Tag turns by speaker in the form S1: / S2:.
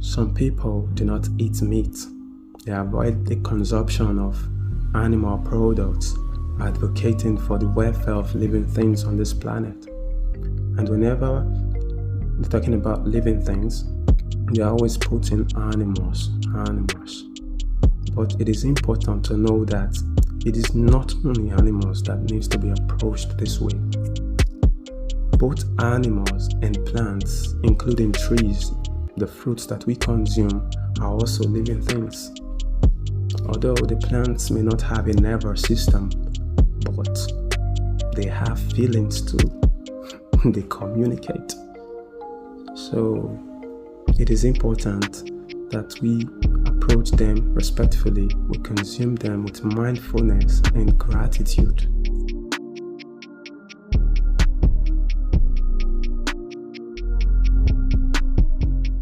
S1: Some people do not eat meat. They avoid the consumption of animal products, advocating for the welfare of living things on this planet. And whenever we're talking about living things, they are always putting animals. But it is important to know that it is not only animals that needs to be approached this way. Both animals and plants, including trees, the fruits that we consume, are also living things. Although the plants may not have a nervous system, but they have feelings too. They communicate. So it is important that we approach them respectfully, we consume them with mindfulness and gratitude.